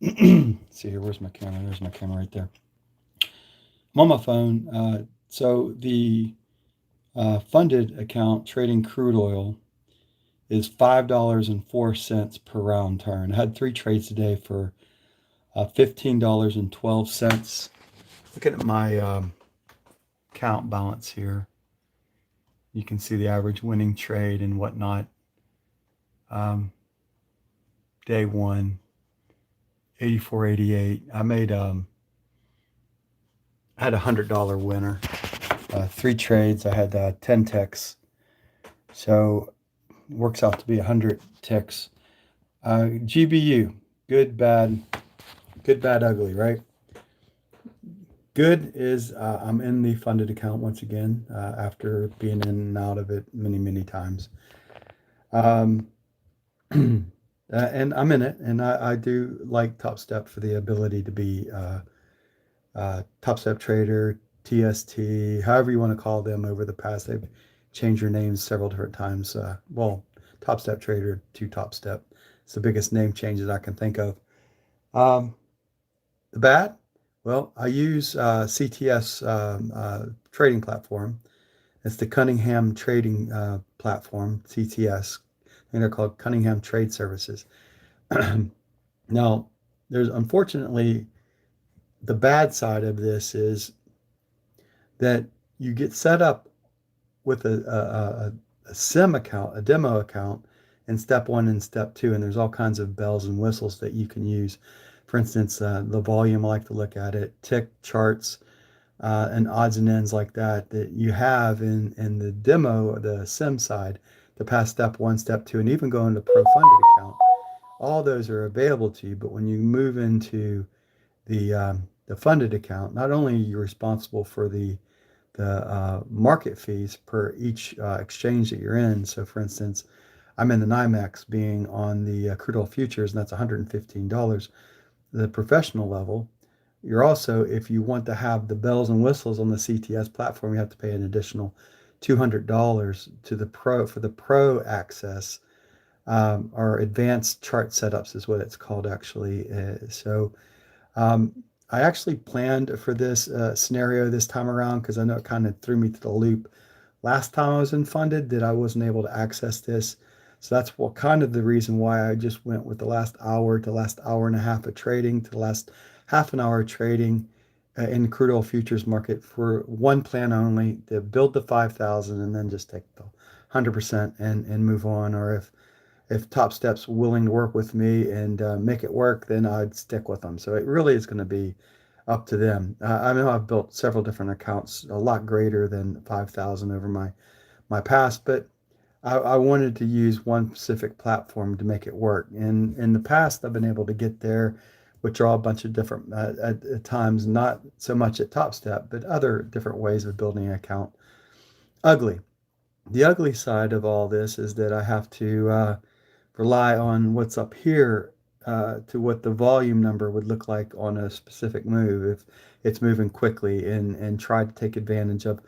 See here, where's my camera? There's my camera right there. I'm on my phone. So the funded account trading crude oil is $5.04 per round turn. I had 3 trades today for $15.12. Looking at my account balance here, you can see the average winning trade and whatnot. Um, Day one, 84.88. I had $100 winner. 3 trades. I had 10 ticks, so it works out to be 100 ticks. GBU, good, bad, ugly, right? Good is I'm in the funded account once again after being in and out of it many times. Um, and I'm in it, and I do like TopStep for the ability to be TopStep Trader, TST, however you want to call them. Over the past, they've changed their names several different times. Well, TopStep Trader to TopStep. It's the biggest name change that I can think of. Um, the bad, well, I use CTS trading platform. It's the Cunningham Trading Platform, CTS, and they're called Cunningham Trade Services. Now, there's unfortunately the bad side of this is that you get set up with a sim account, a demo account, in step one and step two, and there's all kinds of bells and whistles that you can use. For instance, the volume, I like to look at it, tick charts, and odds and ends like that you have in the demo, the sim side, to pass step one, step two, and even go into pro funded account. All those are available to you, but when you move into the funded account, not only are you responsible for the market fees per each exchange that you're in. So, for instance, I'm in the NYMEX, being on the crude oil futures, and that's $115. The professional level, you're also, if you want to have the bells and whistles on the CTS platform, you have to pay an additional $200 to the pro for the pro access, or advanced chart setups is what it's called actually. Um, I actually planned for this scenario this time around because I know it kind of threw me to the loop last time I was in funded, that I wasn't able to access this. So that's what kind of the reason why I just went with the last hour to last hour and a half of trading to the last half an hour of trading in the crude oil futures market for one plan only, to build the 5,000 and then just take the 100% and move on. Or if Top Step's willing to work with me and make it work, then I'd stick with them. So it really is going to be up to them. I know I've built several different accounts, a lot greater than 5,000 over my past, but I wanted to use one specific platform to make it work. And in the past, I've been able to get there, which are all a bunch of different at times, not so much at Top Step, but other different ways of building an account. Ugly. The ugly side of all this is that I have to rely on what's up here to what the volume number would look like on a specific move if it's moving quickly, and try to take advantage of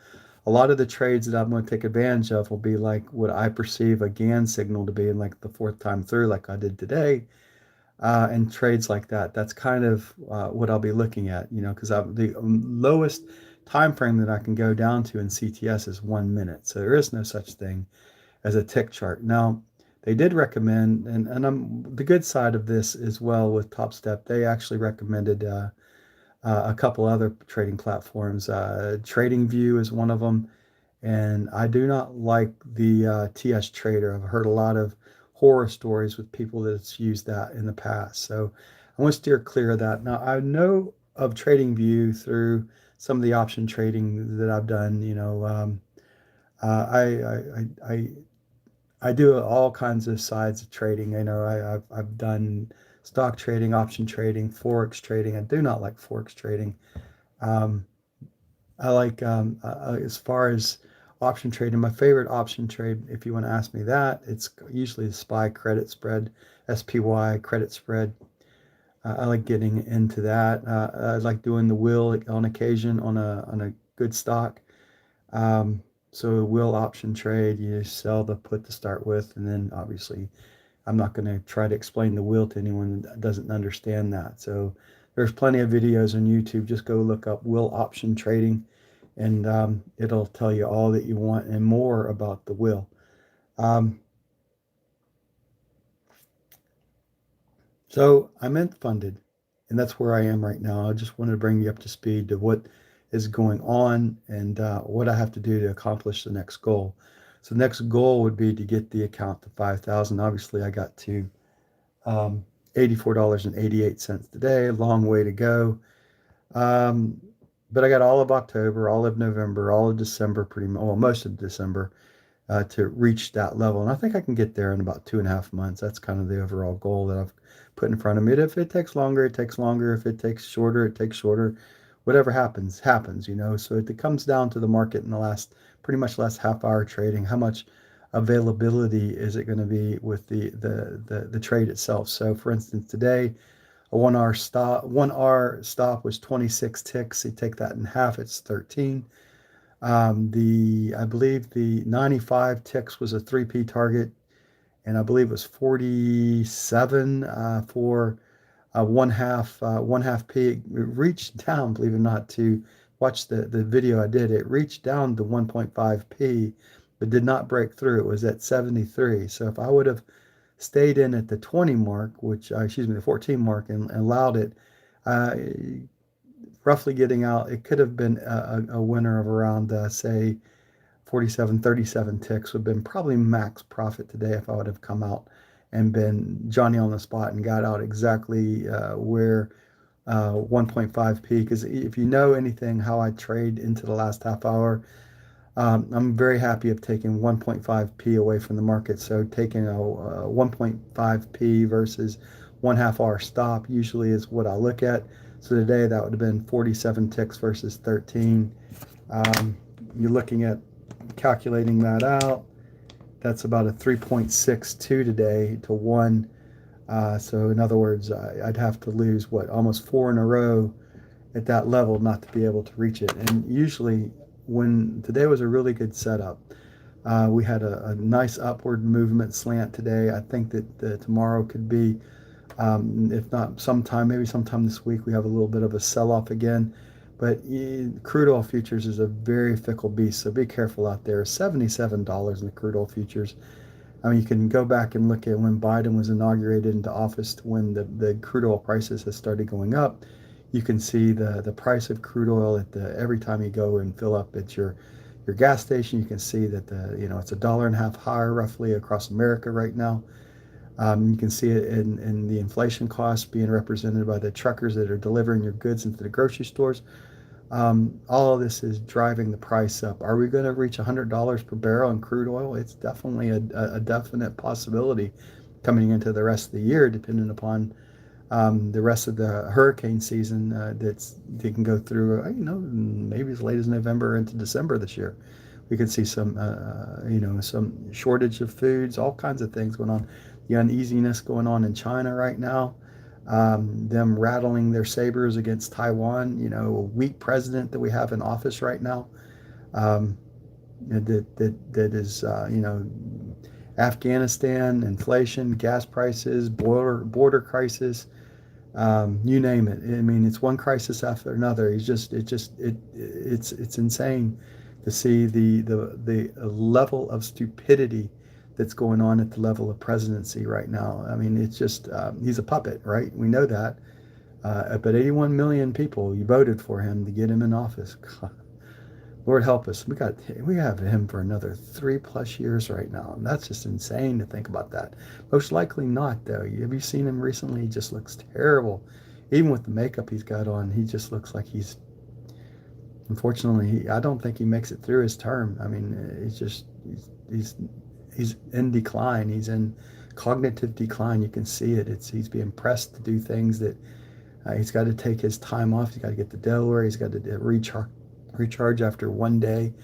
a lot of the trades that I'm going to take advantage of will be like what I perceive a GAN signal to be in like the fourth time through, like I did today, and trades like that. That's kind of what I'll be looking at, because the lowest time frame that I can go down to in CTS is 1 minute. So there is no such thing as a tick chart. Now, they did recommend, and the good side of this as well with TopStep, they actually recommended a couple other trading platforms. TradingView is one of them, and I do not like the TS Trader. I've heard a lot of horror stories with people that's used that in the past, so I want to steer clear of that. Now, I know of TradingView through some of the option trading that I've done. Uh, I, I, I I do all kinds of sides of trading. I've done stock trading, option trading, forex trading. I do not like forex trading. Um, I like as far as option trading. My favorite option trade, if you want to ask me that, it's usually the SPY credit spread, SPY credit spread. I like getting into that. I like doing the wheel on occasion on a good stock. Um, so a wheel option trade, you sell the put to start with, and then obviously I'm not going to try to explain the wheel to anyone that doesn't understand that. So there's plenty of videos on YouTube. Just go look up wheel option trading, and it'll tell you all that you want and more about the wheel. Um, so I'm end funded, and that's where I am right now. I just wanted to bring you up to speed to what is going on and what I have to do to accomplish the next goal. So the next goal would be to get the account to 5,000. Obviously, I got to um, $84.88 today. Long way to go. Um, but I got all of October, all of November, all of December, pretty much, well, most of December to reach that level. And I think I can get there in about 2.5 months. That's kind of the overall goal that I've put in front of me. If it takes longer, it takes longer. If it takes shorter, it takes shorter. Whatever happens, happens, you know. So it comes down to the market in the last, pretty much last half hour trading. How much availability is it going to be with the trade itself? So for instance, today, a 1 hour stop was 26 ticks. You take that in half, it's 13. I believe the 95 ticks was a 3P target, and I believe it was 47 for one half P. It reached down, believe it or not, to watch the video I did. It reached down to 1.5 P, but did not break through. It was at 73. So if I would have stayed in at the 20 mark, which excuse me, the 14 mark, and allowed it, uh, roughly getting out, it could have been a winner of around say 47, 37 ticks would have been probably max profit today if I would have come out and been Johnny on the spot and got out exactly where 1.5p. Because if you know anything how I trade into the last half hour, I'm very happy of taking 1.5p away from the market. So taking a 1.5p versus 1/2 hour stop usually is what I look at. So today that would have been 47 ticks versus 13. You're looking at calculating that out. That's about a 3.62 today to 1. So in other words, I'd have to lose what, almost 4 in a row at that level not to be able to reach it. And usually when today was a really good setup, we had a nice upward movement slant today. I think that tomorrow could be, if not sometime, maybe sometime this week, we have a little bit of a sell-off again. But crude oil futures is a very fickle beast, so be careful out there. $77 in the crude oil futures. I mean, you can go back and look at when Biden was inaugurated into office to when the crude oil prices has started going up. You can see the price of crude oil at the every time you go and fill up at your gas station. You can see that it's $1.50 higher roughly across America right now. You can see it in the inflation costs being represented by the truckers that are delivering your goods into the grocery stores. All of this is driving the price up. Are we going to reach $100 per barrel in crude oil? It's definitely a definite possibility coming into the rest of the year, depending upon the rest of the hurricane season they can go through. Maybe as late as November into December this year. We could see some shortage of foods, all kinds of things going on. The uneasiness going on in China right now, them rattling their sabers against Taiwan. A weak president that we have in office right now. Um, that is Afghanistan, inflation, gas prices, border crisis. You name it. I mean, it's one crisis after another. It's insane to see the level of stupidity that's going on at the level of presidency right now. I mean, it's just he's a puppet, right? We know that. But 81 million people you voted for him to get him in office. Lord help us. We have him for another 3+ years right now. And that's just insane to think about that. Most likely not, though. Have you seen him recently? He just looks terrible. Even with the makeup he's got on, he just looks like unfortunately, I don't think he makes it through his term. I mean, he's in decline. He's in cognitive decline. You can see it. He's being pressed to do things that he's got to take his time off. He's got to get to Delaware. He's got to recharge after one day.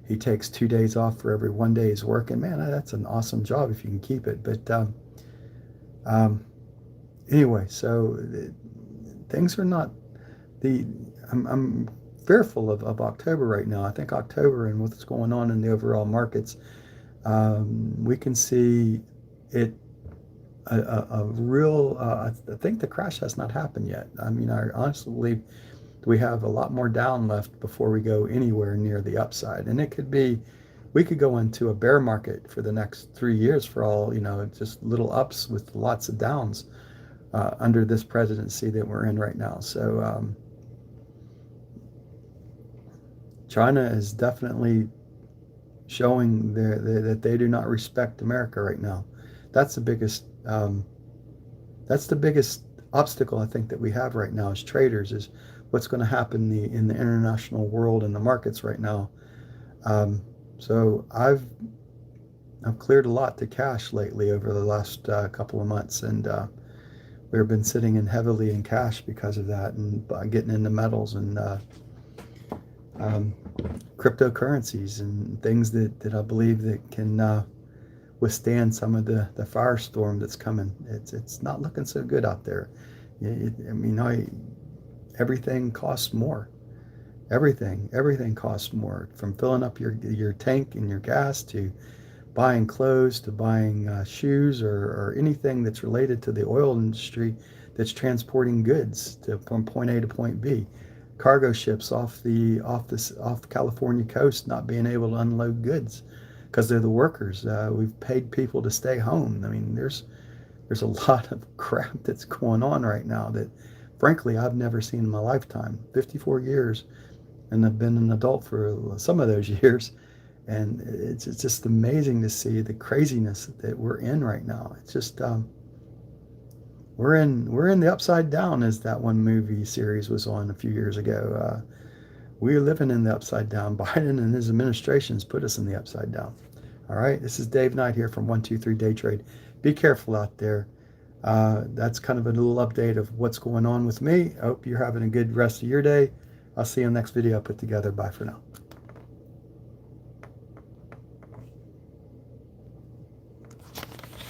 He takes 2 days off for every one day he's working. Man, that's an awesome job if you can keep it. But anyway, so things are not the. I'm fearful of October right now. I think October and what's going on in the overall markets, we can see it a real, I think the crash has not happened yet. I mean, I honestly believe we have a lot more down left before we go anywhere near the upside. And it could be, we could go into a bear market for the next 3 years for all, just little ups with lots of downs under this presidency that we're in right now. So China is definitely showing that they do not respect America right now. That's the biggest. That's the biggest obstacle I think that we have right now as traders is what's going to happen in the international world and the markets right now. So I've cleared a lot to cash lately over the last couple of months, and we've been sitting in heavily in cash because of that, and getting into metals and um, cryptocurrencies and things that I believe that can withstand some of the firestorm that's coming. It's not looking so good out there. I mean, everything costs more. Everything costs more. From filling up your tank and your gas to buying clothes to buying shoes or anything that's related to the oil industry that's transporting goods from point A to point B. Cargo ships off the California coast not being able to unload goods because they're the workers. We've paid people to stay home. I mean, there's a lot of crap that's going on right now that, frankly, I've never seen in my lifetime. 54 years, and I've been an adult for some of those years, and it's just amazing to see the craziness that we're in right now. It's just we're in the upside down, as that one movie series was on a few years ago. We're living in the upside down. Biden and his administrations put us in the upside down. All right, this is Dave Knight here from 123 Day Trade. Be careful out there. That's kind of a little update of what's going on with me. I hope you're having a good rest of your day. I'll see you in the next video I put together. Bye for now.